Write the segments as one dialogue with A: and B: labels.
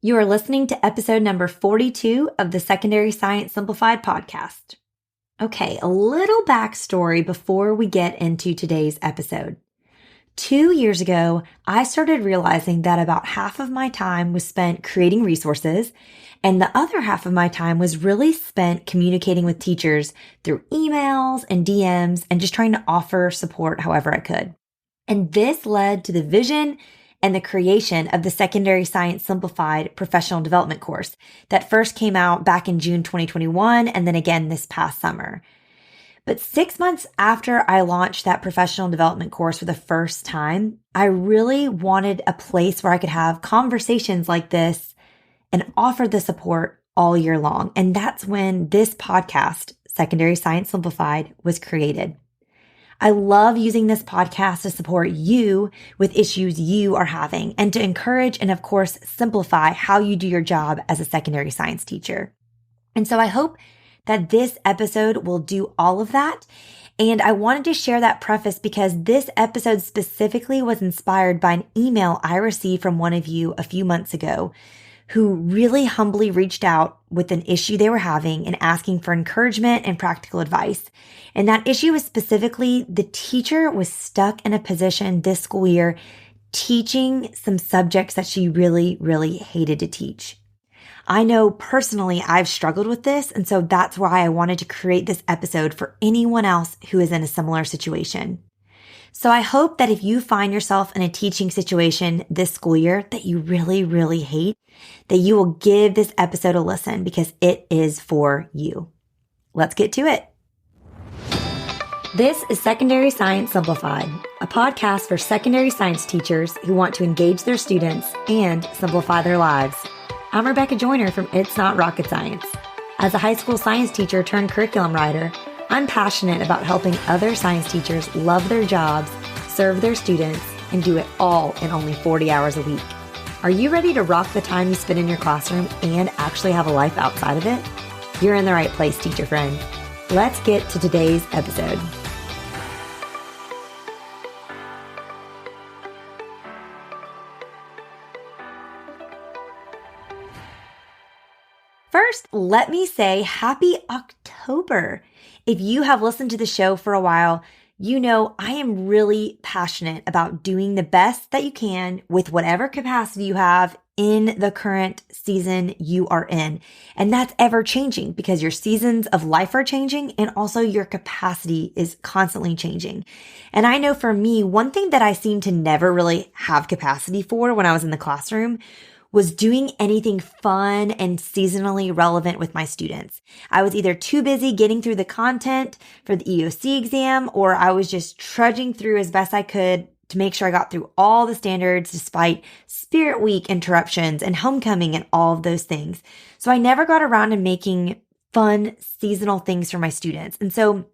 A: You are listening to episode number 42 of the Secondary Science Simplified podcast. Okay, a little backstory before we get into today's episode. 2 years ago, I started realizing that about half of my time was spent creating resources, and the other half of my time was really spent communicating with teachers through emails and DMs and just trying to offer support however I could. And this led to the vision and the creation of the Secondary Science Simplified Professional Development course that first came out back in June 2021 and then again this past summer. But 6 months after I launched that professional development course for the first time, I really wanted a place where I could have conversations like this and offer the support all year long. And that's when this podcast, Secondary Science Simplified, was created. I love using this podcast to support you with issues you are having and to encourage and, of course, simplify how you do your job as a secondary science teacher. And so I hope that this episode will do all of that. And I wanted to share that preface because this episode specifically was inspired by an email I received from one of you a few months ago who really humbly reached out with an issue they were having and asking for encouragement and practical advice. And that issue was specifically the teacher was stuck in a position this school year teaching some subjects that she really, really hated to teach. I know personally I've struggled with this, and so that's why I wanted to create this episode for anyone else who is in a similar situation. So I hope that if you find yourself in a teaching situation this school year that you really, really hate, that you will give this episode a listen because it is for you. Let's get to it. This is Secondary Science Simplified, a podcast for secondary science teachers who want to engage their students and simplify their lives. I'm Rebecca Joyner from It's Not Rocket Science. As a high school science teacher turned curriculum writer, I'm passionate about helping other science teachers love their jobs, serve their students, and do it all in only 40 hours a week. Are you ready to rock the time you spend in your classroom and actually have a life outside of it? You're in the right place, teacher friend. Let's get to today's episode. First, let me say happy October. If you have listened to the show for a while, you know I am really passionate about doing the best that you can with whatever capacity you have in the current season you are in. And that's ever changing because your seasons of life are changing and also your capacity is constantly changing. And I know for me, one thing that I seem to never really have capacity for when I was in the classroom was doing anything fun and seasonally relevant with my students. I was either too busy getting through the content for the EOC exam, or I was just trudging through as best I could to make sure I got through all the standards despite Spirit Week interruptions and homecoming and all of those things. So I never got around to making fun seasonal things for my students. And so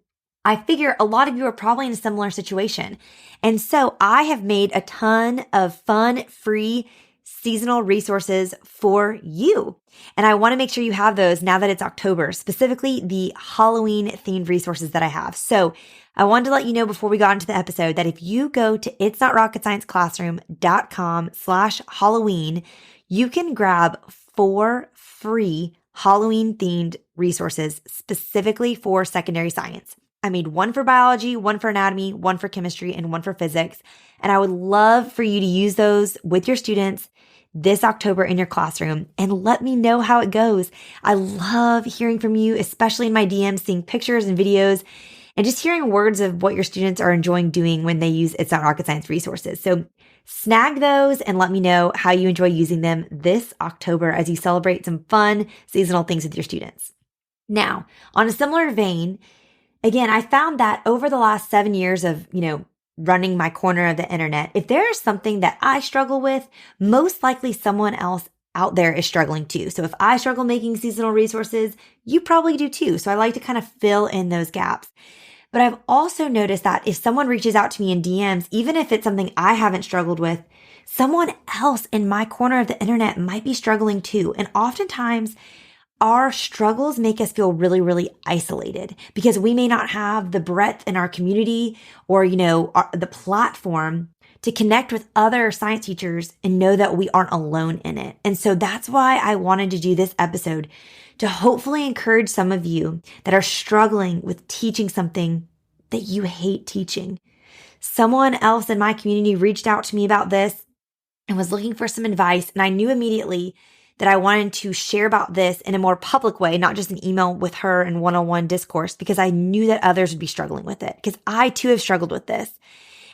A: I figure a lot of you are probably in a similar situation. And so I have made a ton of fun, free, seasonal resources for you. And I want to make sure you have those now that it's October, specifically the Halloween themed resources that I have. So I wanted to let you know before we got into the episode that if you go to itsnotrocketscienceclassroom.com/Halloween, you can grab 4 free Halloween themed resources specifically for secondary science. I made one for biology, one for anatomy, one for chemistry, and one for physics. And I would love for you to use those with your students this October in your classroom and let me know how it goes. I love hearing from you, especially in my DMs, seeing pictures and videos and just hearing words of what your students are enjoying doing when they use It's Not Rocket Science resources. So snag those and let me know how you enjoy using them this October as you celebrate some fun seasonal things with your students. Now, on a similar vein, again, I found that over the last 7 years of, running my corner of the internet, if there is something that I struggle with, most likely someone else out there is struggling too. So if I struggle making seasonal resources, you probably do too. So I like to kind of fill in those gaps. But I've also noticed that if someone reaches out to me in DMs, even if it's something I haven't struggled with, someone else in my corner of the internet might be struggling too. And oftentimes our struggles make us feel really, really isolated because we may not have the breadth in our community or, the platform to connect with other science teachers and know that we aren't alone in it. And so that's why I wanted to do this episode, to hopefully encourage some of you that are struggling with teaching something that you hate teaching. Someone else in my community reached out to me about this and was looking for some advice. And I knew immediately that I wanted to share about this in a more public way, not just an email with her and one-on-one discourse, because I knew that others would be struggling with it, because I too have struggled with this.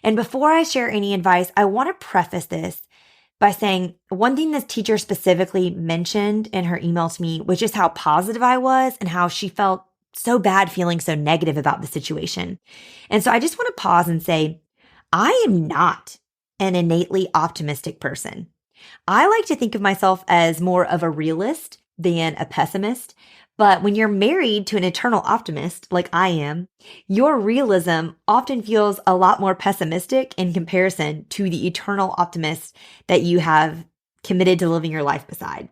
A: And before I share any advice, I want to preface this by saying one thing this teacher specifically mentioned in her email to me was just how positive I was and how she felt so bad feeling so negative about the situation. And so I just want to pause and say, I am not an innately optimistic person. I like to think of myself as more of a realist than a pessimist. But when you're married to an eternal optimist like I am, your realism often feels a lot more pessimistic in comparison to the eternal optimist that you have committed to living your life beside.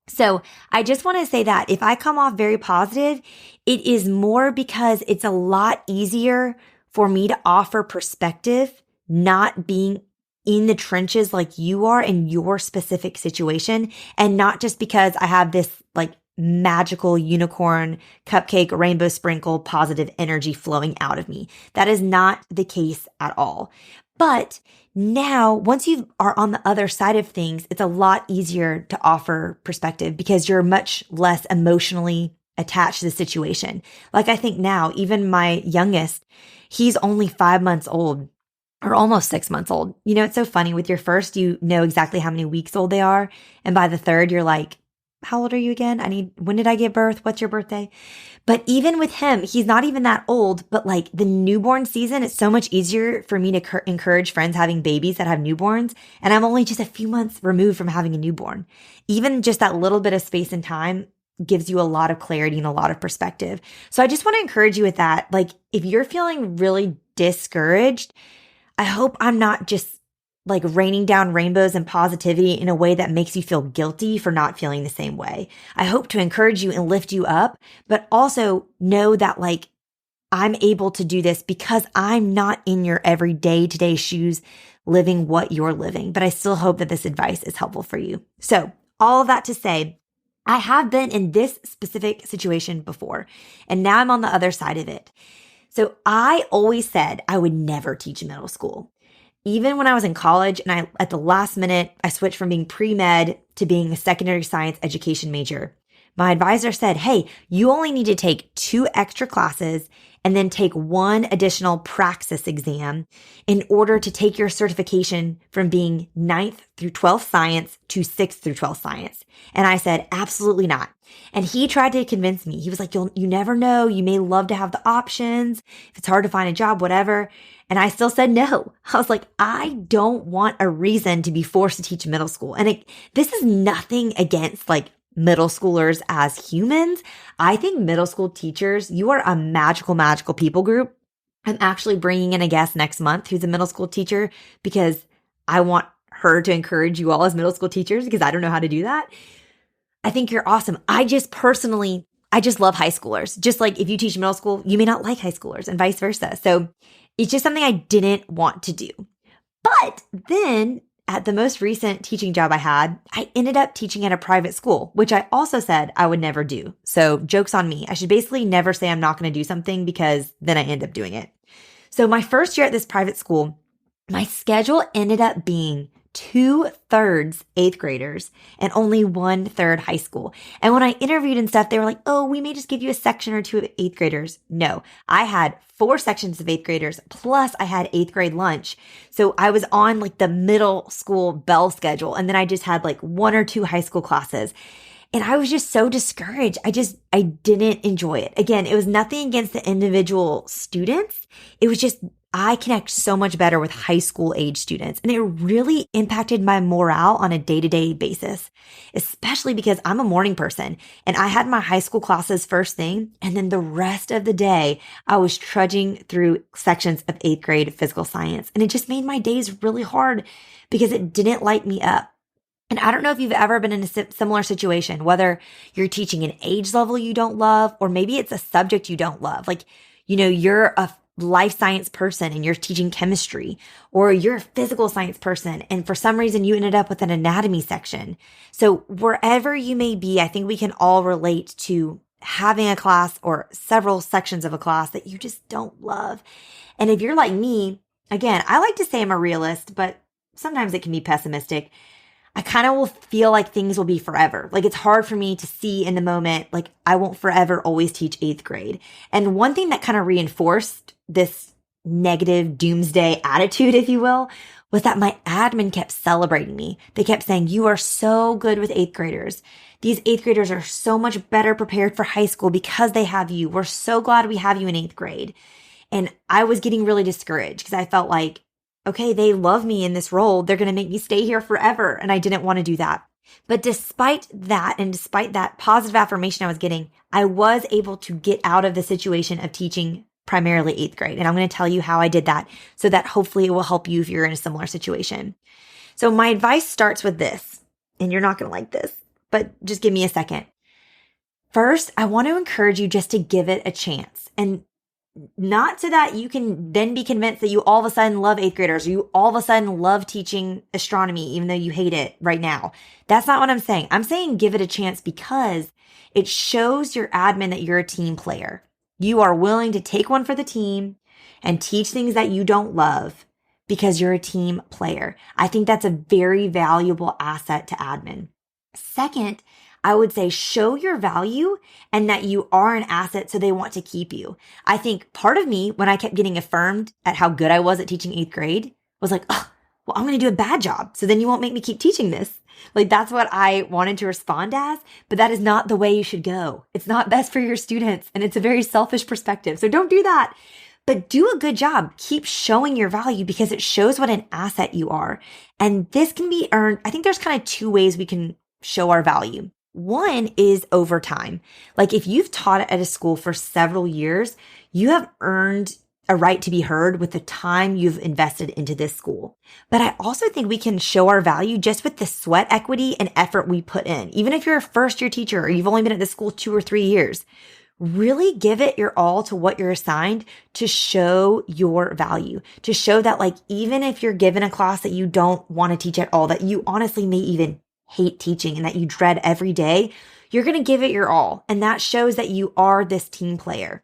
A: So I just want to say that if I come off very positive, it is more because it's a lot easier for me to offer perspective, not being in the trenches like you are in your specific situation, and not just because I have this like magical unicorn, cupcake, rainbow sprinkle, positive energy flowing out of me. That is not the case at all. But now, once you are on the other side of things, it's a lot easier to offer perspective because you're much less emotionally attached to the situation. Like I think now, even my youngest, he's only 5 months old or almost 6 months old. You know, it's so funny. With your first, you know exactly how many weeks old they are. And by the third, you're like, how old are you again? When did I give birth? What's your birthday? But even with him, he's not even that old, but like the newborn season, it's so much easier for me to encourage friends having babies that have newborns. And I'm only just a few months removed from having a newborn. Even just that little bit of space and time gives you a lot of clarity and a lot of perspective. So I just want to encourage you with that. Like if you're feeling really discouraged, I hope I'm not just like raining down rainbows and positivity in a way that makes you feel guilty for not feeling the same way. I hope to encourage you and lift you up, but also know that like I'm able to do this because I'm not in your everyday today shoes living what you're living, but I still hope that this advice is helpful for you. So all of that to say, I have been in this specific situation before, and now I'm on the other side of it. So I always said I would never teach middle school. Even when I was in college and at the last minute, I switched from being pre-med to being a secondary science education major. My advisor said, hey, you only need to take 2 extra classes and then take 1 additional praxis exam in order to take your certification from being 9th through 12th science to 6th through 12th science. And I said, absolutely not. And he tried to convince me. He was like, you never know. You may love to have the options. If it's hard to find a job, whatever. And I still said no. I was like, I don't want a reason to be forced to teach middle school. And this is nothing against like middle schoolers as humans. I think middle school teachers, you are a magical, magical people group. I'm actually bringing in a guest next month who's a middle school teacher because I want her to encourage you all as middle school teachers because I don't know how to do that. I think you're awesome. I just love high schoolers. Just like if you teach middle school, you may not like high schoolers and vice versa. So it's just something I didn't want to do. But then at the most recent teaching job I had, I ended up teaching at a private school, which I also said I would never do. So joke's on me. I should basically never say I'm not going to do something because then I end up doing it. So my first year at this private school, my schedule ended up being 2/3 8th graders and only 1/3 high school. And when I interviewed and stuff, they were like, oh, we may just give you a section or 2 of 8th graders. No, I had 4 sections of 8th graders, plus I had 8th grade lunch. So I was on like the middle school bell schedule. And then I just had like 1 or 2 high school classes. And I was just so discouraged. I didn't enjoy it. Again, it was nothing against the individual students. It was just, I connect so much better with high school age students. And it really impacted my morale on a day-to-day basis, especially because I'm a morning person and I had my high school classes first thing. And then the rest of the day, I was trudging through sections of 8th grade physical science. And it just made my days really hard because it didn't light me up. And I don't know if you've ever been in a similar situation, whether you're teaching an age level you don't love, or maybe it's a subject you don't love. Like, you know, you're a life science person and you're teaching chemistry, or you're a physical science person and for some reason you ended up with an anatomy section. So wherever you may be, I think we can all relate to having a class or several sections of a class that you just don't love. And if you're like me, again, I like to say I'm a realist, but sometimes it can be pessimistic. I kind of will feel like things will be forever. Like it's hard for me to see in the moment, like I won't forever always teach 8th grade. And one thing that kind of reinforced this negative doomsday attitude, if you will, was that my admin kept celebrating me. They kept saying, you are so good with 8th graders. These 8th graders are so much better prepared for high school because they have you. We're so glad we have you in 8th grade. And I was getting really discouraged because I felt like, okay, they love me in this role. They're going to make me stay here forever. And I didn't want to do that. But despite that, and despite that positive affirmation I was getting, I was able to get out of the situation of teaching primarily 8th grade. And I'm going to tell you how I did that so that hopefully it will help you if you're in a similar situation. So my advice starts with this, and you're not going to like this, but just give me a second. First, I want to encourage you just to give it a chance. And not so that you can then be convinced that you all of a sudden love 8th graders or you all of a sudden love teaching astronomy, even though you hate it right now. That's not what I'm saying. I'm saying give it a chance because it shows your admin that you're a team player. You are willing to take one for the team and teach things that you don't love because you're a team player. I think that's a very valuable asset to admin. Second, I would say show your value and that you are an asset so they want to keep you. I think part of me, when I kept getting affirmed at how good I was at teaching 8th grade, was like, oh, well, I'm going to do a bad job. So then you won't make me keep teaching this. Like that's what I wanted to respond as, but that is not the way you should go. It's not best for your students and it's a very selfish perspective. So don't do that. But do a good job. Keep showing your value because it shows what an asset you are. And this can be earned. I think there's kind of two ways we can show our value. One is over time. Like if you've taught at a school for several years, you have earned a right to be heard with the time you've invested into this school. But I also think we can show our value just with the sweat equity and effort we put in. Even if you're a first year teacher or you've only been at the school 2 or 3 years, really give it your all to what you're assigned to show your value, to show that like, even if you're given a class that you don't want to teach at all, that you honestly may even hate teaching and that you dread every day, you're going to give it your all. And that shows that you are this team player.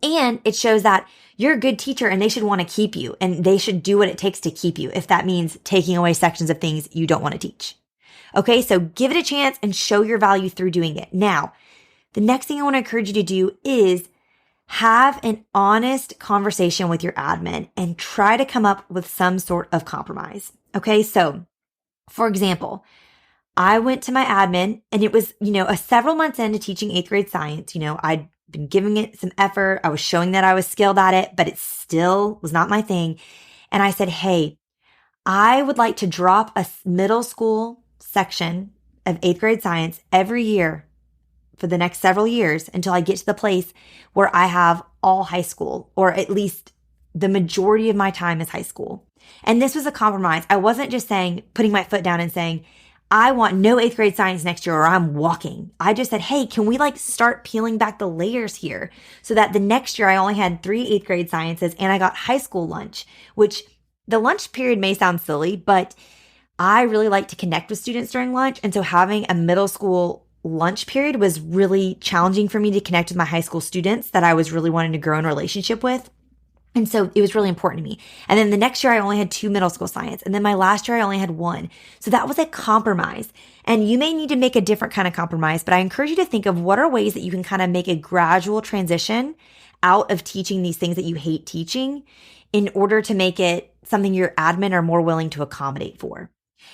A: And it shows that you're a good teacher and they should want to keep you and they should do what it takes to keep you if that means taking away sections of things you don't want to teach. Okay, so give it a chance and show your value through doing it. Now, the next thing I want to encourage you to do is have an honest conversation with your admin and try to come up with some sort of compromise. Okay, so for example, I went to my admin and it was, several months into teaching 8th grade science. I'd been giving it some effort. I was showing that I was skilled at it, but it still was not my thing. And I said, hey, I would like to drop a middle school section of 8th grade science every year for the next several years until I get to the place where I have all high school, or at least the majority of my time is high school. And this was a compromise. I wasn't just putting my foot down and saying, I want no 8th grade science next year or I'm walking. I just said, hey, can we start peeling back the layers here so that the next year I only had 3 8th grade sciences and I got high school lunch, which the lunch period may sound silly, but I really like to connect with students during lunch. And so having a middle school lunch period was really challenging for me to connect with my high school students that I was really wanting to grow in a relationship with. And so it was really important to me. And then the next year I only had 2 middle school science. And then my last year I only had 1. So that was a compromise. And you may need to make a different kind of compromise, but I encourage you to think of what are ways that you can kind of make a gradual transition out of teaching these things that you hate teaching in order to make it something your admin are more willing to accommodate for.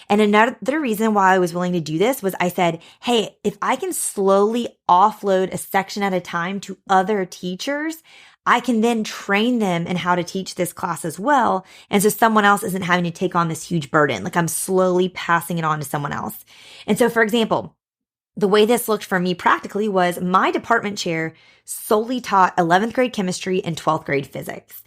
A: And another reason why I was willing to do this was I said, hey, if I can slowly offload a section at a time to other teachers, I can then train them in how to teach this class as well. And so someone else isn't having to take on this huge burden. Like I'm slowly passing it on to someone else. And so, for example, the way this looked for me practically was my department chair solely taught 11th grade chemistry and 12th grade physics.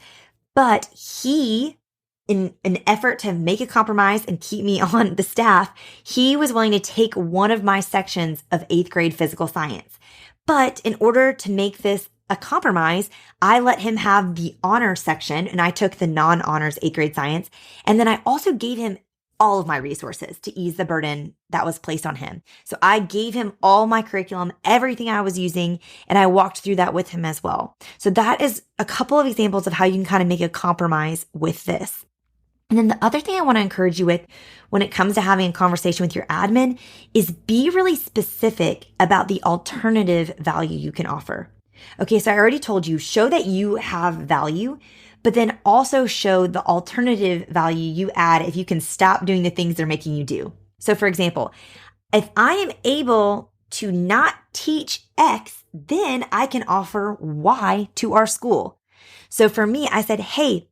A: But he, in an effort to make a compromise and keep me on the staff, he was willing to take one of my sections of 8th grade physical science. But in order to make this a compromise, I let him have the honors section and I took the non-honors 8th grade science. And then I also gave him all of my resources to ease the burden that was placed on him. So I gave him all my curriculum, everything I was using, and I walked through that with him as well. So that is a couple of examples of how you can kind of make a compromise with this. And then the other thing I want to encourage you with when it comes to having a conversation with your admin is be really specific about the alternative value you can offer. Okay, so I already told you, show that you have value, but then also show the alternative value you add if you can stop doing the things they're making you do. So for example, if I am able to not teach X, then I can offer Y to our school. So for me, I said, hey,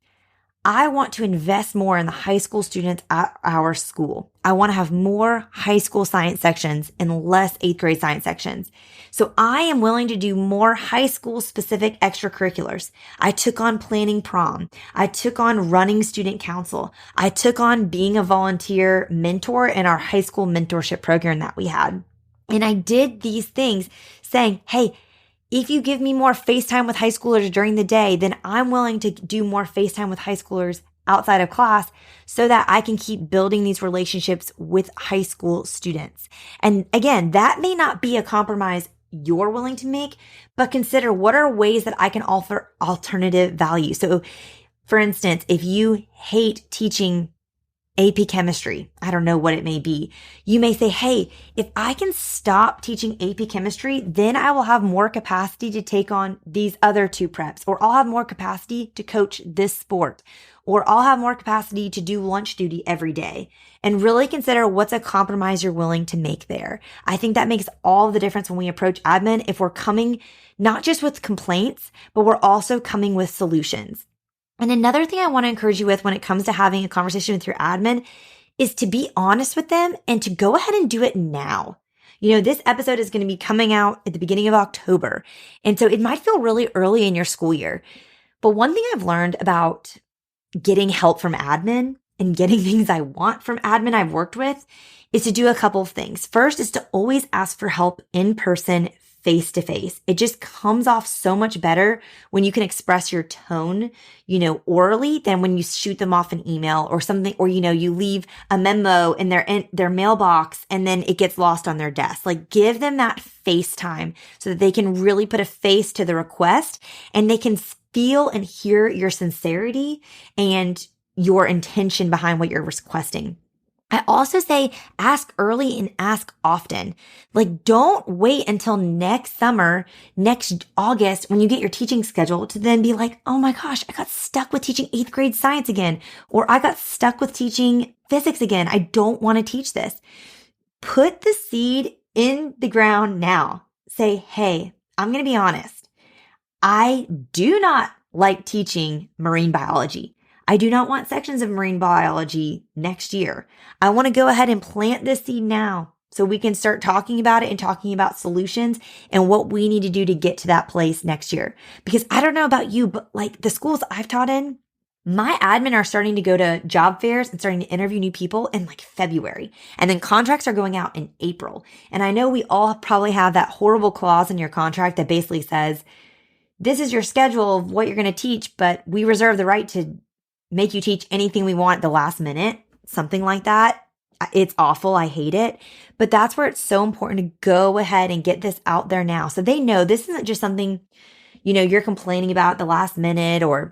A: I want to invest more in the high school students at our school. I want to have more high school science sections and less 8th grade science sections. So I am willing to do more high school specific extracurriculars. I took on planning prom. I took on running student council. I took on being a volunteer mentor in our high school mentorship program that we had. And I did these things saying, hey, if you give me more FaceTime with high schoolers during the day, then I'm willing to do more FaceTime with high schoolers outside of class so that I can keep building these relationships with high school students. And again, that may not be a compromise you're willing to make, but consider what are ways that I can offer alternative value. So for instance, if you hate teaching AP chemistry, I don't know what it may be. You may say, hey, if I can stop teaching AP chemistry, then I will have more capacity to take on these other 2 preps, or I'll have more capacity to coach this sport, or I'll have more capacity to do lunch duty every day. And really consider what's a compromise you're willing to make there. I think that makes all the difference when we approach admin, if we're coming not just with complaints, but we're also coming with solutions. And another thing I want to encourage you with when it comes to having a conversation with your admin is to be honest with them and to go ahead and do it now. You know, this episode is going to be coming out at the beginning of October. And so it might feel really early in your school year. But one thing I've learned about getting help from admin and getting things I want from admin I've worked with is to do a couple of things. First is to always ask for help in person, face to face. It just comes off so much better when you can express your tone, orally than when you shoot them off an email or something, or, you leave a memo in their mailbox and then it gets lost on their desk. Like, give them that face time so that they can really put a face to the request and they can feel and hear your sincerity and your intention behind what you're requesting. I also say ask early and ask often. Like, don't wait until next summer, next August, when you get your teaching schedule to then be like, oh my gosh, I got stuck with teaching 8th grade science again, or I got stuck with teaching physics again. I don't want to teach this. Put the seed in the ground now. Say, hey, I'm going to be honest. I do not like teaching marine biology. I do not want sections of marine biology next year. I want to go ahead and plant this seed now so we can start talking about it and talking about solutions and what we need to do to get to that place next year. Because I don't know about you, but like the schools I've taught in, my admin are starting to go to job fairs and starting to interview new people in like February. And then contracts are going out in April. And I know we all probably have that horrible clause in your contract that basically says, this is your schedule of what you're going to teach, but we reserve the right to make you teach anything we want at the last minute, something like that. It's awful. I hate it. But that's where it's so important to go ahead and get this out there now. So they know this isn't just something, you're complaining about at the last minute or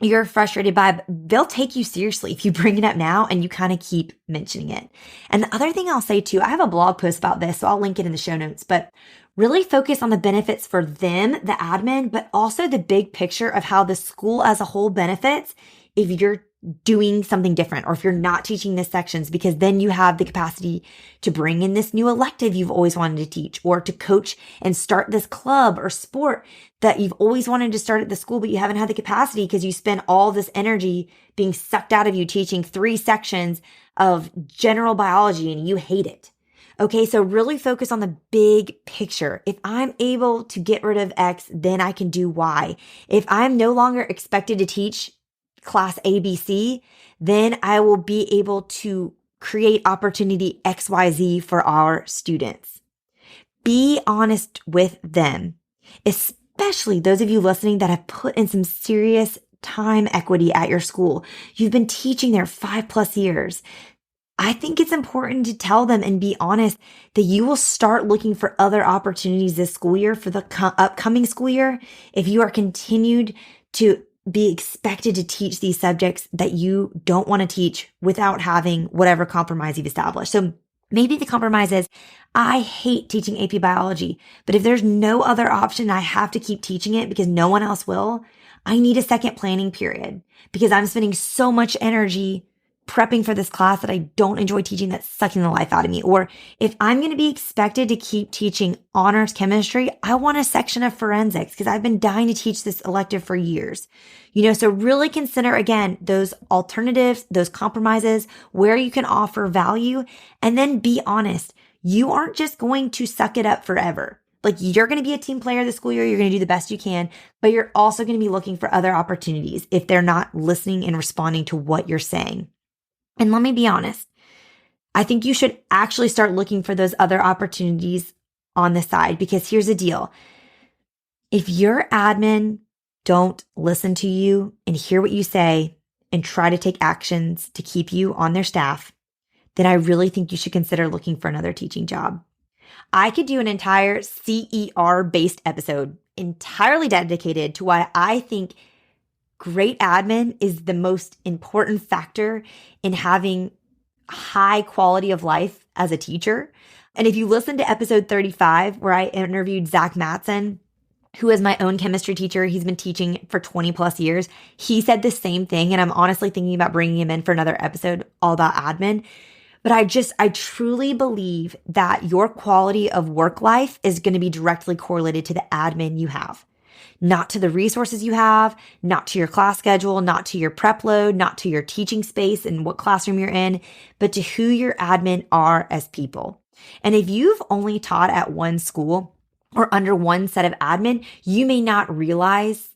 A: you're frustrated by, but they'll take you seriously if you bring it up now and you kind of keep mentioning it. And the other thing I'll say too, I have a blog post about this, so I'll link it in the show notes, but really focus on the benefits for them, the admin, but also the big picture of how the school as a whole benefits if you're doing something different or if you're not teaching the sections, because then you have the capacity to bring in this new elective you've always wanted to teach or to coach and start this club or sport that you've always wanted to start at the school, but you haven't had the capacity because you spend all this energy being sucked out of you teaching 3 sections of general biology and you hate it. Okay, so really focus on the big picture. If I'm able to get rid of X, then I can do Y. If I'm no longer expected to teach class ABC, then I will be able to create opportunity XYZ for our students. Be honest with them, especially those of you listening that have put in some serious time equity at your school. You've been teaching there 5+ years. I think it's important to tell them and be honest that you will start looking for other opportunities this school year for the upcoming school year if you are continued to be expected to teach these subjects that you don't want to teach without having whatever compromise you've established. So maybe the compromise is, I hate teaching AP biology, but if there's no other option, I have to keep teaching it because no one else will. I need a second planning period because I'm spending so much energy prepping for this class that I don't enjoy teaching, that's sucking the life out of me. Or if I'm going to be expected to keep teaching honors chemistry, I want a section of forensics because I've been dying to teach this elective for years. So really consider again, those alternatives, those compromises, where you can offer value, and then be honest. You aren't just going to suck it up forever. Like, you're going to be a team player this school year. You're going to do the best you can, but you're also going to be looking for other opportunities if they're not listening and responding to what you're saying. And let me be honest, I think you should actually start looking for those other opportunities on the side, because here's the deal. If your admin don't listen to you and hear what you say and try to take actions to keep you on their staff, then I really think you should consider looking for another teaching job. I could do an entire CER-based episode entirely dedicated to why I think great admin is the most important factor in having high quality of life as a teacher. And if you listen to episode 35, where I interviewed Zach Matson, who is my own chemistry teacher, he's been teaching for 20+ years. He said the same thing. And I'm honestly thinking about bringing him in for another episode all about admin. But I truly believe that your quality of work life is going to be directly correlated to the admin you have. Not to the resources you have, not to your class schedule, not to your prep load, not to your teaching space and what classroom you're in, but to who your admin are as people. And if you've only taught at one school or under one set of admin, you may not realize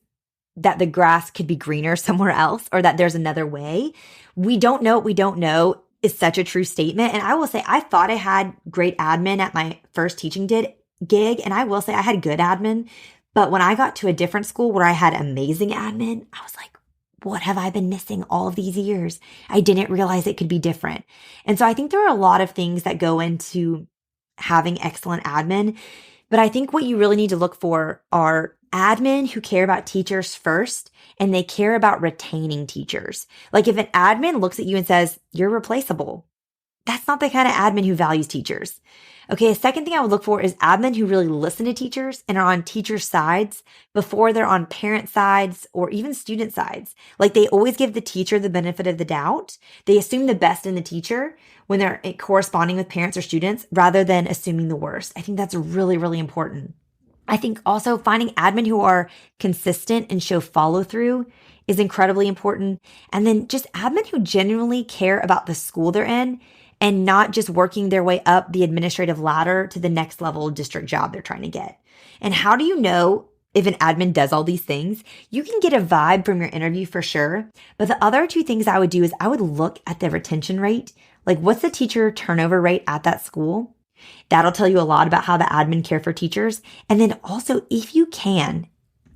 A: that the grass could be greener somewhere else or that there's another way. We don't know what we don't know is such a true statement. And I will say, I thought I had great admin at my first teaching gig. And I will say I had good admin. But when I got to a different school where I had amazing admin, I was like, what have I been missing all of these years? I didn't realize it could be different. And so I think there are a lot of things that go into having excellent admin. But I think what you really need to look for are admin who care about teachers first, and they care about retaining teachers. Like, if an admin looks at you and says, you're replaceable, that's not the kind of admin who values teachers. Okay, a second thing I would look for is admin who really listen to teachers and are on teacher sides before they're on parent sides or even student sides. Like, they always give the teacher the benefit of the doubt. They assume the best in the teacher when they're corresponding with parents or students rather than assuming the worst. I think that's really, really important. I think also finding admin who are consistent and show follow through is incredibly important. And then just admin who genuinely care about the school they're in and not just working their way up the administrative ladder to the next level district job they're trying to get. And how do you know if an admin does all these things? You can get a vibe from your interview for sure. But the other two things I would do is I would look at the retention rate. Like, what's the teacher turnover rate at that school? That'll tell you a lot about how the admin care for teachers. And then also, if you can,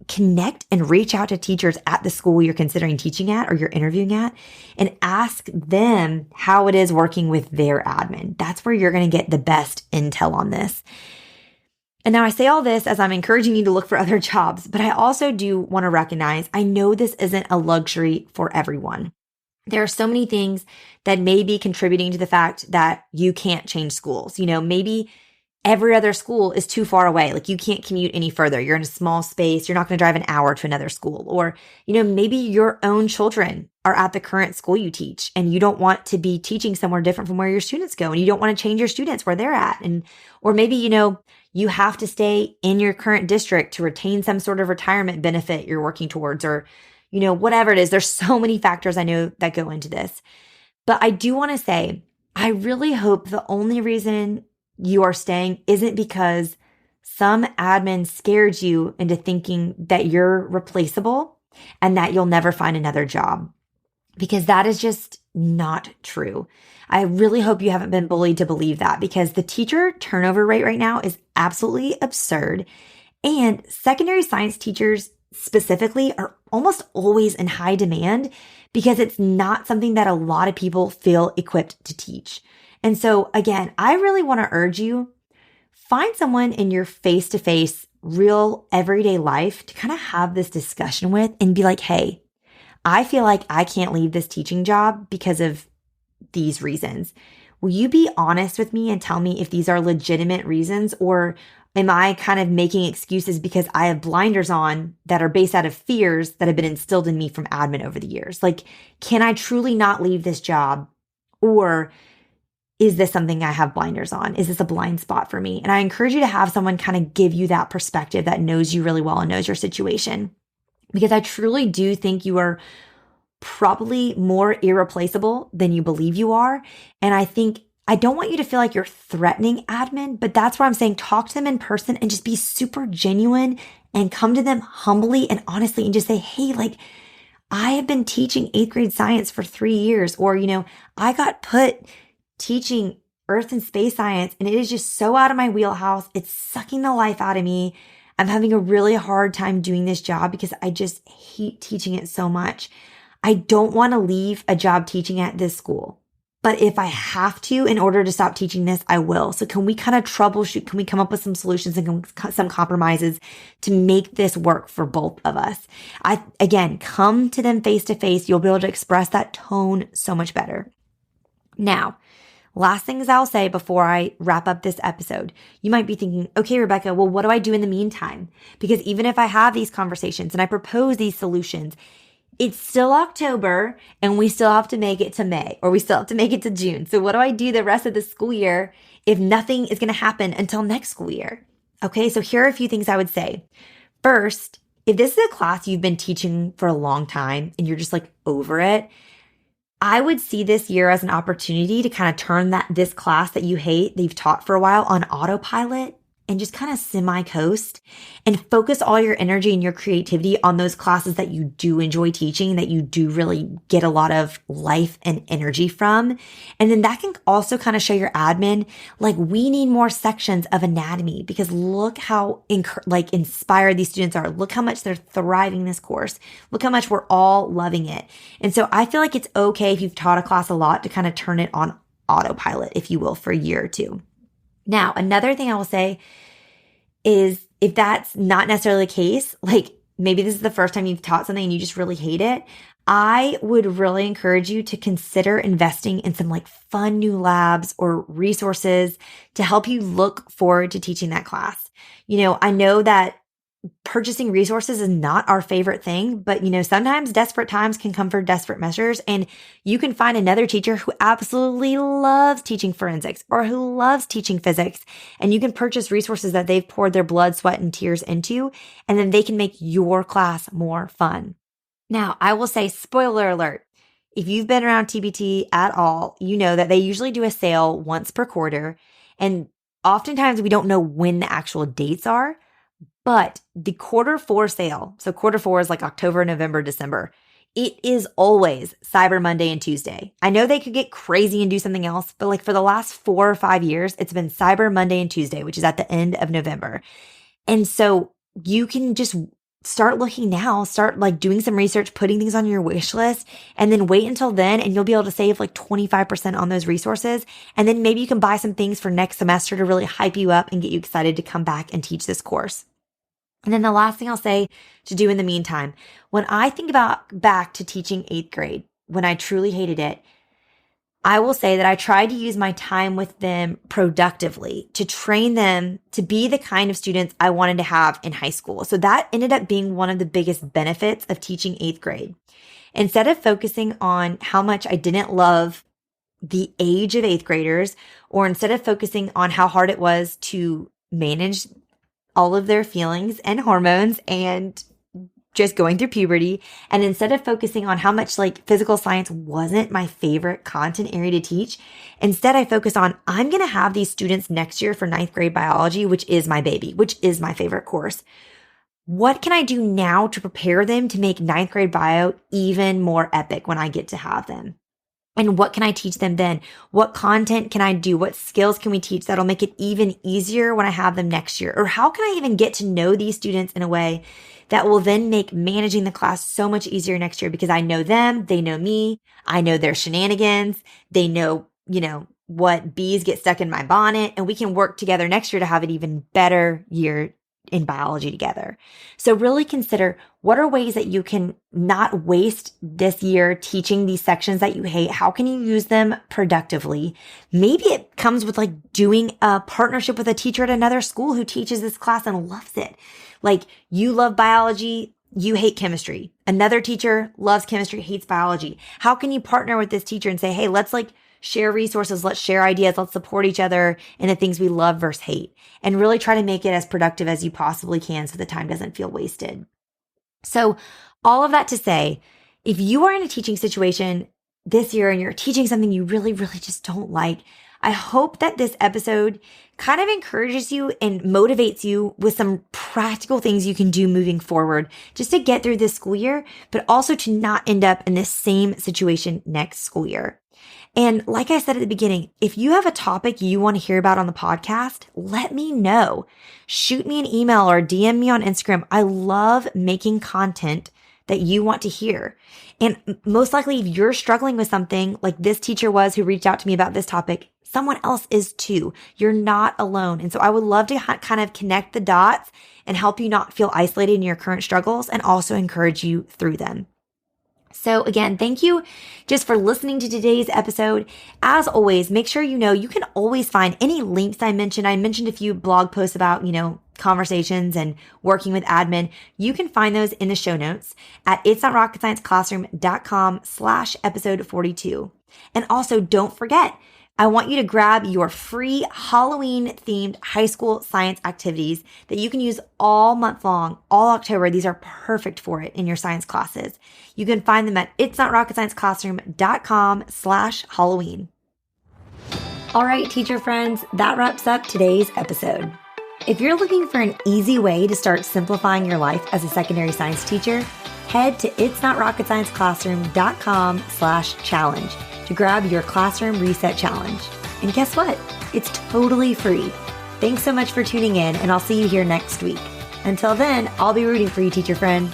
A: connect and reach out to teachers at the school you're considering teaching at or you're interviewing at and ask them how it is working with their admin. That's where you're going to get the best intel on this. And now I say all this as I'm encouraging you to look for other jobs, but I also do want to recognize, I know this isn't a luxury for everyone. There are so many things that may be contributing to the fact that you can't change schools. Maybe every other school is too far away. Like, you can't commute any further. You're in a small space. You're not going to drive an hour to another school. Or, maybe your own children are at the current school you teach and you don't want to be teaching somewhere different from where your students go. And you don't want to change your students where they're at. Or maybe, you have to stay in your current district to retain some sort of retirement benefit you're working towards, or, whatever it is. There's so many factors I know that go into this. But I do want to say, I really hope the only reason you are staying isn't because some admin scared you into thinking that you're replaceable and that you'll never find another job, because that is just not true. I really hope you haven't been bullied to believe that, because the teacher turnover rate right now is absolutely absurd. And secondary science teachers specifically are almost always in high demand because it's not something that a lot of people feel equipped to teach. And so again, I really want to urge you, find someone in your face-to-face, real everyday life to kind of have this discussion with and be like, hey, I feel like I can't leave this teaching job because of these reasons. Will you be honest with me and tell me if these are legitimate reasons, or am I kind of making excuses because I have blinders on that are based out of fears that have been instilled in me from admin over the years? Like, can I truly not leave this job? Or is this something I have blinders on? Is this a blind spot for me? And I encourage you to have someone kind of give you that perspective that knows you really well and knows your situation. Because I truly do think you are probably more irreplaceable than you believe you are. And I don't want you to feel like you're threatening admin, but that's why I'm saying talk to them in person and just be super genuine and come to them humbly and honestly and just say, hey, like, I have been teaching 8th grade science for 3 years, or, I got put teaching earth and space science and it is just so out of my wheelhouse. It's sucking the life out of me. I'm having a really hard time doing this job because I just hate teaching it so much. I don't want to leave a job teaching at this school, but if I have to, in order to stop teaching this, I will. So can we kind of troubleshoot? Can we come up with some solutions and some compromises to make this work for both of us? Again, come to them face to face. You'll be able to express that tone so much better. Now, last things I'll say before I wrap up this episode. You might be thinking, okay, Rebecca, well, what do I do in the meantime? Because even if I have these conversations and I propose these solutions, it's still October and we still have to make it to May, or we still have to make it to June. So what do I do the rest of the school year if nothing is going to happen until next school year? Okay, so here are a few things I would say. First, if this is a class you've been teaching for a long time and you're just like over it, I would see this year as an opportunity to kind of turn this class that you hate, that you've taught for a while, on autopilot and just kind of semi-coast and focus all your energy and your creativity on those classes that you do enjoy teaching, that you do really get a lot of life and energy from. And then that can also kind of show your admin, like, we need more sections of anatomy because look how inspired these students are. Look how much they're thriving this course. Look how much we're all loving it. And so I feel like it's okay if you've taught a class a lot to kind of turn it on autopilot, if you will, for a year or two. Now, another thing I will say is, if that's not necessarily the case, like maybe this is the first time you've taught something and you just really hate it, I would really encourage you to consider investing in some like fun new labs or resources to help you look forward to teaching that class. I know that purchasing resources is not our favorite thing, but sometimes desperate times can come for desperate measures, and you can find another teacher who absolutely loves teaching forensics or who loves teaching physics, and you can purchase resources that they've poured their blood, sweat, and tears into, and then they can make your class more fun. Now, I will say, spoiler alert, if you've been around TBT at all, you know that they usually do a sale once per quarter, and oftentimes we don't know when the actual dates are. But the Q4 sale, so Q4 is like October, November, December, it is always Cyber Monday and Tuesday. I know they could get crazy and do something else, but like for the last 4 or 5 years, it's been Cyber Monday and Tuesday, which is at the end of November. And so you can just start looking now, start like doing some research, putting things on your wish list, and then wait until then, and you'll be able to save like 25% on those resources. And then maybe you can buy some things for next semester to really hype you up and get you excited to come back and teach this course. And then the last thing I'll say to do in the meantime, when I think about back to teaching 8th grade, when I truly hated it, I will say that I tried to use my time with them productively to train them to be the kind of students I wanted to have in high school. So that ended up being one of the biggest benefits of teaching 8th grade. Instead of focusing on how much I didn't love the age of 8th graders, or instead of focusing on how hard it was to manage all of their feelings and hormones and just going through puberty, and instead of focusing on how much like physical science wasn't my favorite content area to teach, instead I focus on, I'm going to have these students next year for 9th grade biology, which is my baby, which is my favorite course. What can I do now to prepare them to make 9th grade bio even more epic when I get to have them? And what can I teach them then? What content can I do? What skills can we teach that'll make it even easier when I have them next year? Or how can I even get to know these students in a way that will then make managing the class so much easier next year because I know them, they know me, I know their shenanigans, they know, what bees get stuck in my bonnet, and we can work together next year to have an even better year in biology together. So really consider what are ways that you can not waste this year teaching these sections that you hate. How can you use them productively? Maybe it comes with like doing a partnership with a teacher at another school who teaches this class and loves it. Like you love biology, you hate chemistry. Another teacher loves chemistry, hates biology. How can you partner with this teacher and say, hey, let's like share resources, let's share ideas, let's support each other in the things we love versus hate, and really try to make it as productive as you possibly can so the time doesn't feel wasted. So all of that to say, if you are in a teaching situation this year and you're teaching something you really, really just don't like, I hope that this episode kind of encourages you and motivates you with some practical things you can do moving forward just to get through this school year, but also to not end up in this same situation next school year. And like I said at the beginning, if you have a topic you want to hear about on the podcast, let me know. Shoot me an email or DM me on Instagram. I love making content that you want to hear. And most likely, if you're struggling with something like this teacher was who reached out to me about this topic, someone else is too. You're not alone. And so I would love to kind of connect the dots and help you not feel isolated in your current struggles and also encourage you through them. So again, thank you just for listening to today's episode. As always, make sure you can always find any links I mentioned. I mentioned a few blog posts about, conversations and working with admin. You can find those in the show notes at itsnotrocketscienceclassroom.com/episode 42. And also don't forget, I want you to grab your free Halloween-themed high school science activities that you can use all month long, all October. These are perfect for it in your science classes. You can find them at itsnotrocketscienceclassroom.com/Halloween. All right, teacher friends, that wraps up today's episode. If you're looking for an easy way to start simplifying your life as a secondary science teacher, head to itsnotrocketscienceclassroom.com/challenge to grab your classroom reset challenge. And guess what? It's totally free. Thanks so much for tuning in, and I'll see you here next week. Until then, I'll be rooting for you, teacher friend.